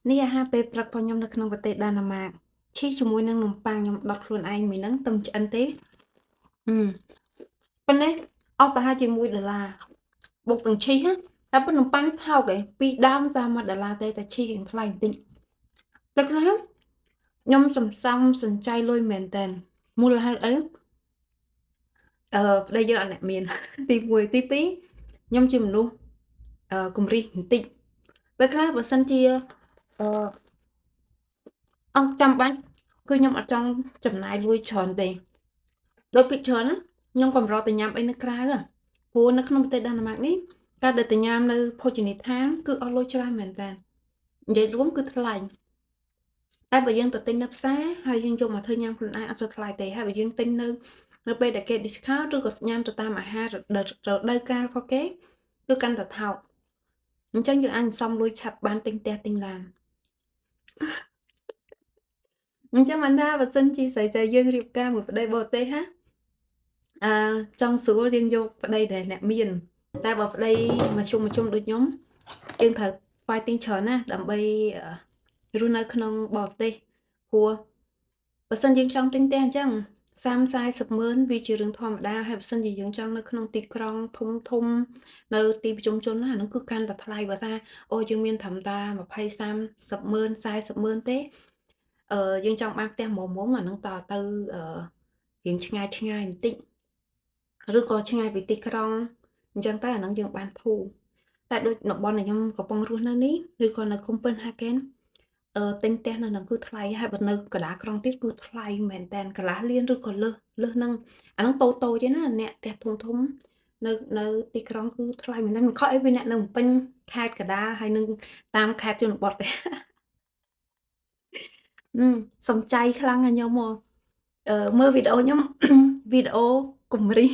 នេះអាហារពេលព្រឹករបស់ខ្ញុំនៅក្នុងប្រទេសដាណាម៉ាកឈីសជាមួយនឹងនំប៉័ងខ្ញុំដុតខ្លួនឯងមួយហ្នឹងទៅឆ្អិនទេប៉ុន្តែអស់ប្រហែលជា$1បុកទាំងឈីសតែប៉ុន្តែនំប៉័ងនេះថោកឯងពីដើមតែ$1ទេតែឈីសរៀងថ្លៃបន្តិចទឹកណាខ្ញុំសន្សំសំចៃលុយមែនតើមូលហេតុអីប្តីយើងអត់អ្នកមាន ទី1ទី2ខ្ញុំជាមនុស្សគំរីសបន្តិចពេលខ្លះបើសិនជាអឺអស់ចាំបាច់គឺខ្ញុំអត់ចង់ចំណាយលុយច្រើនទេដូចភាគច្រើនណាខ្ញុំកម្រតែញ៉ាំអីនៅក្រៅព្រោះនៅក្នុងប្រទេសដាណឺម៉ាកនេះការដែលទៅញ៉ាំនៅភោជនីយដ្ឋានគឺអស់លុយច្រើនមែនតើនិយាយរួមគឺថ្លៃតែបើយើងទៅទិញនៅផ្សារហើយយើងយកមកធ្វើញ៉ាំខ្លួនឯងអត់សូវថ្លៃទេហើយបើយើងទិញនៅពេលដែលគេ discount ឬក៏ញ៉ាំទៅតាមអាហាររដូវកាលរបស់គេគឺកាន់តែថោកអញ្ចឹងយើងអាចសន្សំលុយឆាប់បានទិញផ្ទះទិញឡានអញ្ចឹងមិនថាបើសិនជាស្រីតែយើងរៀបការមួយប្តីបរទេសណាចង់ស្រួលយើងយកប្តីដែលអ្នកមានតែបើប្តីមកជុំដូចខ្ញុំយើងត្រូវថ្វាយទិញច្រើនណាស់ដើម្បីរស់នៅក្នុងបរទេសព្រោះបើសិនយើងចង់ទិញផ្ទះអញ្ចឹង30-40ម៉ឺនវាជារឿងធម្មតាហើយបើសិនជាយើងចង់នៅក្នុងទីក្រុងធំនៅទីប្រជុំជនណាអានោះគឺកាន់តែថ្លៃបើថាអូយើងមានត្រឹមតែ20-30ម៉ឺន40ម៉ឺនទេយើងចង់បានផ្ទះមុំអានឹងតទៅរៀងឆ្ងាយបន្តិចឬក៏ឆ្ងាយពីទីក្រុងអញ្ចឹងទៅអានឹងយើងបានធូរតែដូចតំបន់ដែលខ្ញុំកំពុងរស់នៅនេះឬក៏នៅ Copenhagen ទិញផ្ទះនៅហ្នឹងគឺថ្លៃហើយបើនៅកណ្ដាលក្រុងទៀតគឺថ្លៃមែនតែនកន្លះលានឬក៏លើសហ្នឹងអាហ្នឹងតូចៗទេណាអ្នកផ្ទះធំនៅទីក្រុងគឺថ្លៃមែនតែមិនខុសអីពីអ្នកនៅភ្នំពេញខេត្តកណ្ដាលហើយនឹងតាមខេត្តជនបទទេសំចៃខ្លាំងណាស់ខ្ញុំហ៎មើលវីដេអូខ្ញុំ វីដេអូគំរីស